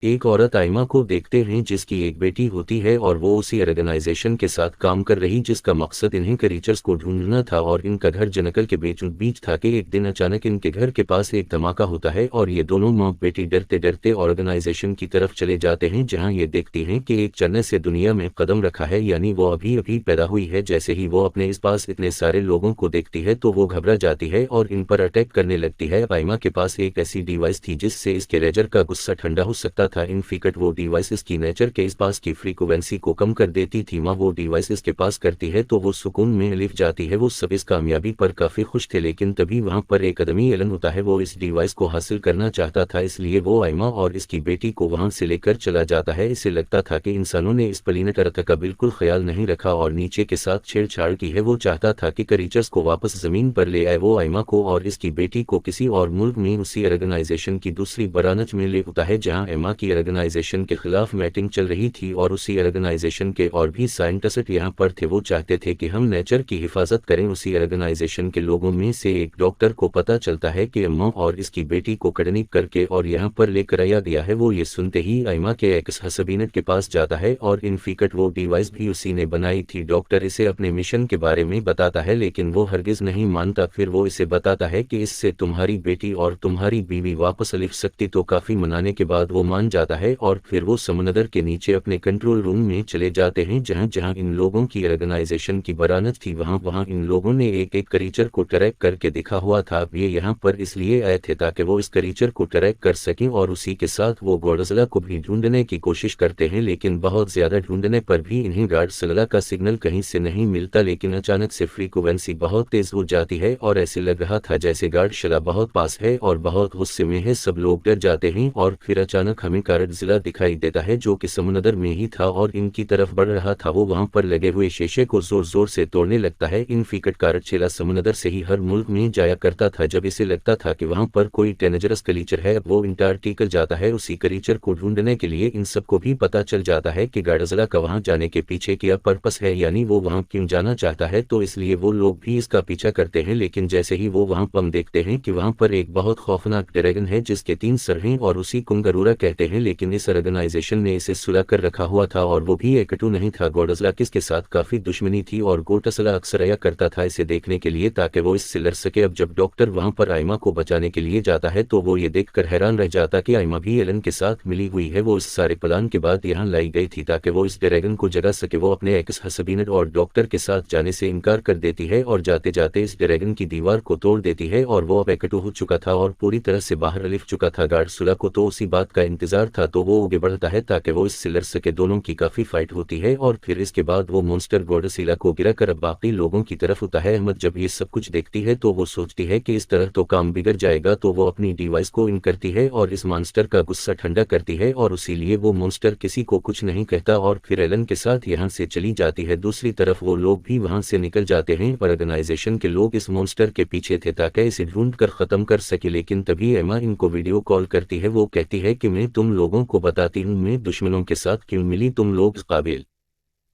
एक औरत आइमा को देखते हैं जिसकी एक बेटी होती है और वो उसी ऑर्गेनाइजेशन के साथ काम कर रही जिसका मकसद इन्हीं क्रीचर्स को ढूंढना था और इनका घर जंगल के बीच था कि एक दिन अचानक इनके घर के पास एक धमाका होता है और ये दोनों माँ बेटी डरते डरते ऑर्गेनाइजेशन की तरफ चले जाते हैं जहाँ ये देखती हैं कि एक चन्ने से दुनिया में कदम रखा है, यानी वो अभी अभी पैदा हुई है। जैसे ही वो अपने इस पास इतने सारे लोगों को देखती है तो वो घबरा जाती है और इन पर अटैक करने लगती है। आइमा के पास एक ऐसी डिवाइस थी जिससे इसके रेजर का गुस्सा ठंडा हो सकता था। इन फिकट वो डिवाइस इसकी नेचर के इस पास की फ्रीक्वेंसी को कम कर देती थी। माँ वो डिवाइस इसके पास करती है तो वो सुकून में लिप जाती है। वो सब इस कामयाबी पर काफी खुश थे, लेकिन तभी वहां पर एक आदमी एलन होता है। वो इस डिवाइस को हासिल करना चाहता था, इसलिए वो आइमा और इसकी बेटी को वहां से लेकर चला जाता है। इसे लगता था कि इंसानों ने इस प्लेनेट अर्थ का बिल्कुल ख्याल नहीं रखा और नीचे के साथ छेड़छाड़ की है। वो चाहता था कि क्रीचर्स को वापस जमीन पर ले आए। वो आइमा को और इसकी बेटी को किसी और मुल्क में उसी ऑर्गेनाइजेशन की दूसरी ब्रांच में ले होता है जहां आइमा की ऑर्गेनाइजेशन के खिलाफ मीटिंग चल रही थी और उसी ऑर्गेनाइजेशन के और भी साइंटिस्ट यहाँ पर थे। वो चाहते थे कि हम नेचर की हिफाजत करें। उसी ऑर्गेनाइजेशन के लोगों में से एक डॉक्टर को पता चलता है कि अम्मा और इसकी बेटी को किडनैप करके और यहाँ पर लेकर आया गया है। वो ये सुनते ही आइमा के एक्स हस्बैंड के पास जाता है और इन फिकट वो डिवाइस भी उसी ने बनाई थी। डॉक्टर इसे अपने मिशन के बारे में बताता है लेकिन वो हरगिज नहीं मानता। फिर वो इसे बताता है कि इससे तुम्हारी बेटी और तुम्हारी बीवी वापस लिख सकती। तो काफी मनाने के बाद वो मान जाता है और फिर वो समंदर के नीचे अपने कंट्रोल रूम में चले जाते हैं जहां जहां इन लोगों की ऑर्गेनाइजेशन की ब्रांच थी। वहां इन लोगों ने एक एक क्रीचर को ट्रैक करके दिखा हुआ था। ये यहाँ पर इसलिए आए थे ताकि वो इस क्रीचर को ट्रैक कर सकें और उसी के साथ वो गॉडजिला को भी ढूंढने की कोशिश करते हैं, लेकिन बहुत ज्यादा ढूंढने पर भी इन्हें गॉडजिला का सिग्नल कहीं से नहीं मिलता। लेकिन अचानक से फ्रीक्वेंसी बहुत तेज हो जाती है और ऐसे लग रहा था जैसे गॉडजिला बहुत पास है और बहुत गुस्से में है। सब लोग डर जाते हैं और फिर अचानक हमें गॉडजिला दिखाई देता है जो कि समुद्र में ही था और इनकी तरफ बढ़ रहा था। वो वहां पर लगे हुए शीशे को जोर जोर से तोड़ने लगता है। इन फिकट गॉडजिला समुद्र से ही हर मुल्क में जाया करता था। जब इसे लगता था कि वहां पर कोई डेंजरस क्रीचर है वो अंटार्कटिका जाता है उसी क्रीचर को ढूंढने के लिए। इन सबको भी पता चल जाता है कि गॉडजिला का वहां जाने के पीछे क्या पर्पस है, यानी वो वहां क्यों जाना चाहता है। तो इसलिए वो लोग भी इसका पीछा करते हैं। लेकिन जैसे ही वो वहां पर देखते हैं कि वहां पर एक बहुत खौफनाक ड्रैगन है जिसके 3 सर हैं और उसी को गरुड़ा कहते हैं, लेकिन इस ऑर्गेनाइजेशन ने इसे सुला कर रखा हुआ था और वो भी एकटू नहीं था। गॉडजिला किसके साथ काफी दुश्मनी थी और गॉडजिला अक्सर आया करता था इसे देखने के लिए ताकि वो इससे लड़ सके। अब जब डॉक्टर वहां पर आइमा को बचाने के लिए जाता है तो वो ये देखकर हैरान रह जाता कि आइमा भी एलन के साथ मिली हुई है। वो इस सारे प्लान के बाद यहाँ लाई गई थी ताकि वो इस ड्रैगन को जगा सके। वो अपने एक्स हस्बैंड और डॉक्टर के साथ जाने से इनकार कर देती है और जाते जाते इस ड्रैगन की दीवार को तोड़ देती है और वो अब एकटू हो चुका था और पूरी तरह से बाहर लिफ चुका था। गॉडजिला को तो उसी बात का इंतजार था तो वो आगे बढ़ता है ताकि वो इससे लड़ सके। दोनों की काफी फाइट होती है और फिर इसके बाद वो मॉन्स्टर गॉडजिला को गिरा कर अब बाकी लोगों की तरफ होता है। अहमद जब ये सब कुछ देखती है तो वो सोचती है कि इस तरह तो काम बिगड़ जाएगा, तो वो अपनी डिवाइस को इन करती है और इस मॉन्स्टर का गुस्सा ठंडा करती है और इसीलिए वो मॉन्स्टर किसी को कुछ नहीं कहता और फिर एलन के साथ यहाँ से चली जाती है। दूसरी तरफ वो लोग भी वहां से निकल जाते हैं। ऑर्गेनाइजेशन के लोग इस मॉन्स्टर के पीछे थे ताकि इसे ढूंढ कर खत्म कर सके, लेकिन तभी एमा इनको वीडियो कॉल करती है। वो कहती है कि मैं तुम लोगों को बताती हूँ मैं दुश्मनों के साथ क्यों मिली, तुम लोग काबिल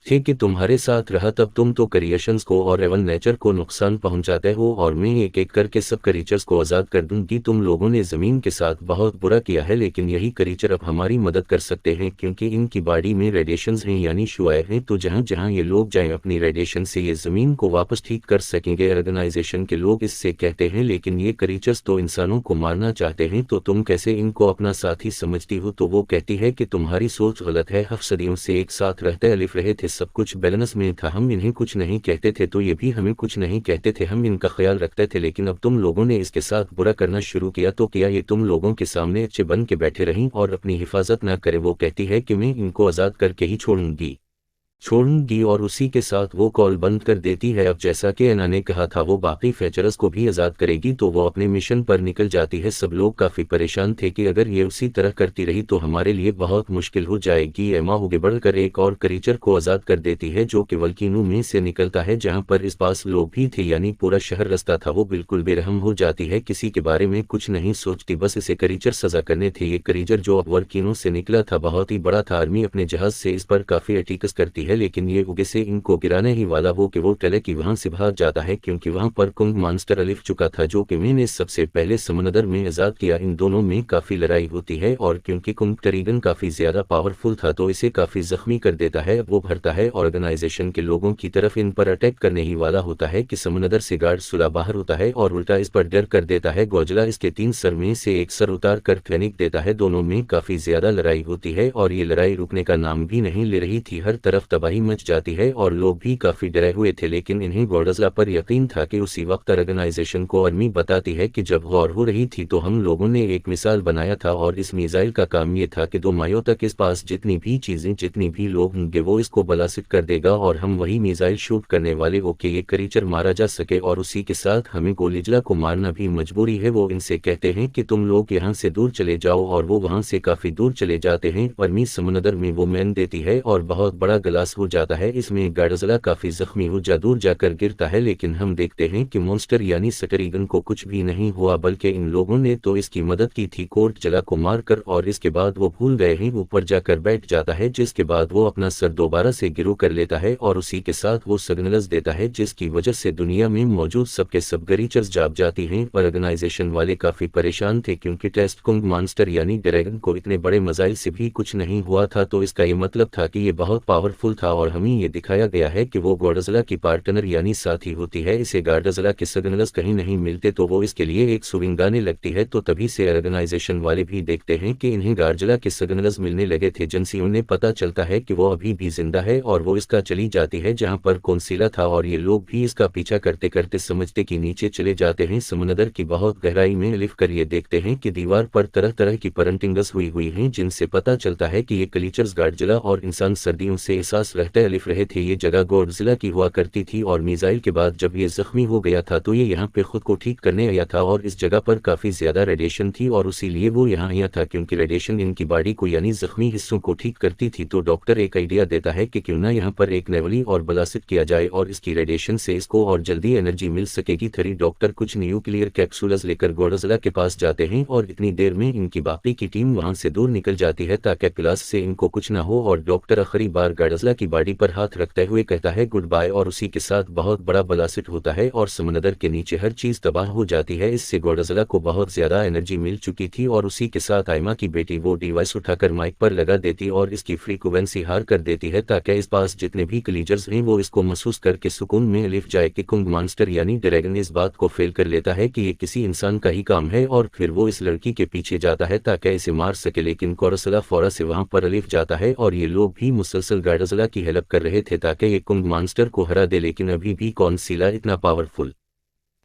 थे कि तुम्हारे साथ रहा, तब तुम तो क्रिएशंस को और एवन नेचर को नुकसान पहुंचाते हो और मैं एक एक करके सब क्रीचर्स को आज़ाद कर दूंगी। तुम लोगों ने ज़मीन के साथ बहुत बुरा किया है, लेकिन यही क्रीचर अब हमारी मदद कर सकते हैं क्योंकि इनकी बॉडी में रेडिएशंस हैं यानी शुआएं हैं। तो जहां जहां ये लोग जाएं अपनी रेडिएशन से ये ज़मीन को वापस ठीक कर सकेंगे। ऑर्गेनाइजेशन के लोग इससे कहते हैं लेकिन ये क्रीचर्स तो इंसानों को मारना चाहते हैं, तो तुम कैसे इनको अपना साथी समझती हो। तो वो कहती है कि तुम्हारी सोच गलत है, सदियों से एक साथ रहते अलिफ रहे थे, सब कुछ बैलेंस में था, हम इन्हें कुछ नहीं कहते थे तो ये भी हमें कुछ नहीं कहते थे, हम इनका ख्याल रखते थे, लेकिन अब तुम लोगों ने इसके साथ बुरा करना शुरू किया तो क्या ये तुम लोगों के सामने अच्छे बन के बैठे रहीं और अपनी हिफाजत न करे। वो कहती है कि मैं इनको आज़ाद करके ही छोड़ूंगी और उसी के साथ वो कॉल बंद कर देती है। अब जैसा कि एना ने कहा था वो बाकी फीचर्स को भी आज़ाद करेगी तो वो अपने मिशन पर निकल जाती है। सब लोग काफ़ी परेशान थे कि अगर ये उसी तरह करती रही तो हमारे लिए बहुत मुश्किल हो जाएगी। एमा आगे बढ़कर एक और क्रीचर को आज़ाद कर देती है जो कि वल्कीनो में से निकलता है जहाँ पर इस पास लोग भी थे यानी पूरा शहर रास्ता था। वो बिल्कुल बेरहम हो जाती है, किसी के बारे में कुछ नहीं सोचती, बस इसे क्रीचर सजा करने थे। ये क्रीचर जो अब वल्कीनो से निकला था बहुत ही बड़ा था। आर्मी अपने जहाज से इस पर काफ़ी अटैक्स करती है है, लेकिन ये उगे से इनको गिराने ही वाला वो कि वो टैलेकी वहां से भाग जाता है, क्योंकि वहां पर कुंग मॉन्स्टर अलिफ चुका था जो कि मैंने सबसे पहले समंदर में आज़ाद किया। इन दोनों में काफ़ी लड़ाई होती है और क्योंकि कुंग टरीगन काफ़ी ज़्यादा पावरफुल था तो इसे काफ़ी ज़ख्मी कर देता है। वो भरता है ऑर्गेनाइजेशन के लोगों की तरफ इन पर अटैक करने ही वाला होता है कि समंदर से गार्ड सुलह बाहर होता है और उल्टा इस पर डर कर देता है। गोजिला इसके 3 सर में से एक सर उतार कर फेंक देता है। दोनों में काफ़ी ज़्यादा लड़ाई होती है और ये लड़ाई रुकने का नाम भी नहीं ले रही थी। हर तरफ तबाही मच जाती है और लोग भी काफ़ी डरे हुए थे, लेकिन इन्हें गोजिला पर यकीन था कि उसी वक्त ऑर्गेनाइजेशन को आर्मी बताती है कि जब वॉर हो रही थी तो हम लोगों ने एक मिसाइल बनाया था और इस मिसाइल का काम ये था कि 2 माइलों तक इस पास जितनी भी चीज़ें जितनी भी लोग होंगे वो इसको ब्लास्ट कर देगा और हम वही मिसाइल शूट करने वाले हो कि ये क्रीचर मारा जा सके और उसी के साथ हमें गोजिला को मारना भी मजबूरी है। वो इनसे कहते हैं कि तुम लोग यहाँ से दूर चले जाओ और वो वहाँ से काफ़ी दूर चले जाते हैं। आर्मी समंदर में वो मैन देती है और बहुत बड़ा ग्लास हो जाता है। इसमें गोजिला काफ़ी जख्मी हो दूर जाकर गिरता है, लेकिन हम देखते हैं कि मॉन्स्टर यानी टरीगन को कुछ भी नहीं हुआ, बल्कि इन लोगों ने तो इसकी मदद की थी गोजिला को मारकर और इसके बाद वो भूल गए हैं। ऊपर जाकर बैठ जाता है, जिसके बाद वो अपना सर दोबारा से गिरो कर लेता है और उसी के साथ वो सिग्नल्स देता है जिसकी वजह से दुनिया में मौजूद सबके सब क्रीचर्स जाग जाती हैं। ऑर्गेनाइजेशन वाले काफ़ी परेशान थे क्योंकि टेस्ट कुंग मॉन्स्टर यानी ड्रैगन को इतने बड़े मिसाइल से भी कुछ नहीं हुआ था, तो इसका ये मतलब था कि ये बहुत पावरफुल था और हमें ये दिखाया गया है कि वो गोजिला की पार्टनर यानी साथी होती है। इसे गोजिला के सिग्नल्स कहीं नहीं मिलते तो वो इसके लिए एक स्विंग आने लगती है, तो तभी से ऑर्गेनाइजेशन वाले भी देखते हैं कि इन्हें गोजिला के सिग्नल्स मिलने लगे थे, जिनसे उन्हें पता चलता है कि वो अभी भी जिंदा है और वो इसका चली जाती है जहां पर कौंसिला था और ये लोग भी इसका पीछा करते करते समझते कि नीचे चले जाते हैं। समंदर की बहुत गहराई में लिफ कर ये देखते हैं कि दीवार पर तरह तरह की पेंटिंग्स हुई हैं, जिनसे पता चलता है कि ये क्रीचर्स गोजिला और इंसान सर्दियों से एहसास रहते लिफ रहे थे। ये जगह गोजिला की हुआ करती थी और मिसाइल के बाद जब ये जख्मी हो गया था तो ये यहाँ पे खुद को ठीक करने आया था और इस जगह पर काफ़ी ज़्यादा रेडिएशन थी और इसीलिए वो यहाँ आया था, क्योंकि रेडिएशन इनकी बॉडी को यानी जख्मी हिस्सों को ठीक करती थी। तो डॉक्टर एक आइडिया देता है कि क्यों ना यहाँ पर एक नेवली और ब्लास्ट किया जाए और इसकी रेडिएशन से इसको और जल्दी एनर्जी मिल सकेगी। डॉक्टर कुछ न्यूक्लियर कैप्सूल्स लेकर गोजिला के पास जाते हैं और इतनी देर में इनकी बाकी की टीम वहां से दूर निकल जाती है ताकि क्लास से इनको कुछ ना हो और डॉक्टर आखिरी बार गोजिला की बॉडी पर हाथ रखते हुए कहता है गुड बाय और उसी के साथ बहुत बड़ा ब्लास्ट होता है और समंदर के नीचे हर चीज़ तबाह हो जाती है। इससे गोजिला को बहुत ज़्यादा एनर्जी मिल चुकी थी और उसी के साथ आयमा की बेटी वो डिवाइस उठाकर माइक पर लगा देती और इसकी फ्रीक्वेंसी हार कर देती है ताकि इस पास जितने भी क्रीचर्स हैं वो इसको महसूस करके सुकून में लिफ जाए कि कुंग मॉन्स्टर यानी ड्रैगन इस बात को फेल कर लेता है कि ये किसी इंसान का ही काम है और फिर वो इस लड़की के पीछे जाता है ताकि इसे मार सके, लेकिन गोजिला फौरन से वहां पर लिफ जाता है और ये लोग भी मुसलसल गोजिला की हेल्प कर रहे थे ताकि ये कुंग मॉन्स्टर को हरा दे, लेकिन अभी भी कौंसिला इतना पावरफुल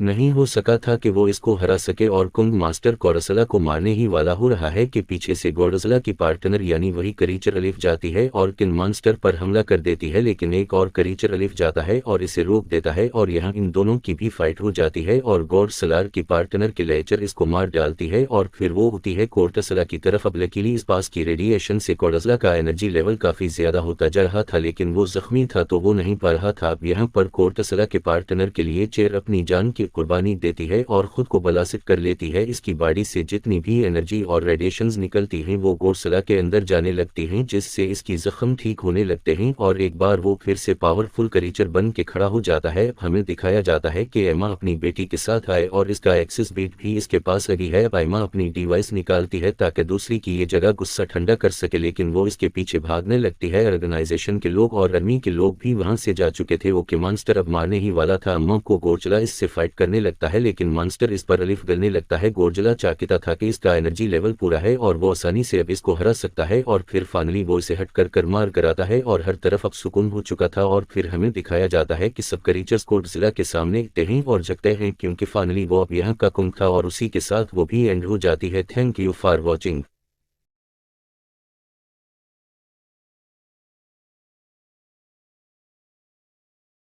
नहीं हो सका था कि वो इसको हरा सके और कुंग मास्टर गोजिला को मारने ही वाला हो रहा है कि पीछे से गोजिला की पार्टनर यानी वही क्रीचर अलिफ जाती है और किंग मास्टर पर हमला कर देती है, लेकिन एक और क्रीचर अलिफ जाता है और इसे रोक देता है और यहाँ इन दोनों की भी फाइट हो जाती है और गोजिला की पार्टनर के लेचर इसको मार डालती है और फिर वो होती है गोजिला की तरफ। अब लकीली इस पास की रेडिएशन से गोजिला का एनर्जी लेवल काफी ज्यादा होता जा रहा था, लेकिन वो जख्मी था तो वो नहीं पा रहा था। अब यहाँ पर गोजिला के पार्टनर के लिए चेर अपनी जान की कुर्बानी देती है और खुद को ब्लास्ट कर लेती है। इसकी बॉडी से जितनी भी एनर्जी और रेडिएशंस निकलती हैं वो गोजिला के अंदर जाने लगती हैं, जिससे इसकी जख्म ठीक होने लगते हैं और एक बार वो फिर से पावरफुल क्रीचर बन के खड़ा हो जाता है। हमें दिखाया जाता है कि एमा अपनी बेटी के साथ आए और इसका एक्सिस बीट भी इसके पास लगी है। एमा अपनी डिवाइस निकालती है ताकि दूसरी की ये जगह गुस्सा ठंडा कर सके, लेकिन वो इसके पीछे भागने लगती है। ऑर्गेनाइजेशन के लोग और आर्मी के लोग भी वहां से जा चुके थे। वो कि मॉन्स्टर अब मारने ही वाला था अम्मा को। गोजिला इससे फाइट करने लगता है, लेकिन मॉन्स्टर इस पर अलिफ गलने लगता है। गोजिला चाहता था कि इसका एनर्जी लेवल पूरा है और वो आसानी से अब इसको हरा सकता है और फिर फाइनली वो इसे हट कर मार कराता है और हर तरफ अब सुकून हो चुका था। और फिर हमें दिखाया जाता है कि सब क्रीचर्स गोजिला के सामने आते हैं और जगते हैं, क्योंकि फाइनली वो अब यहाँ का कुंग था और उसी के साथ वो भी एंड हो जाती है। Thank you for watching.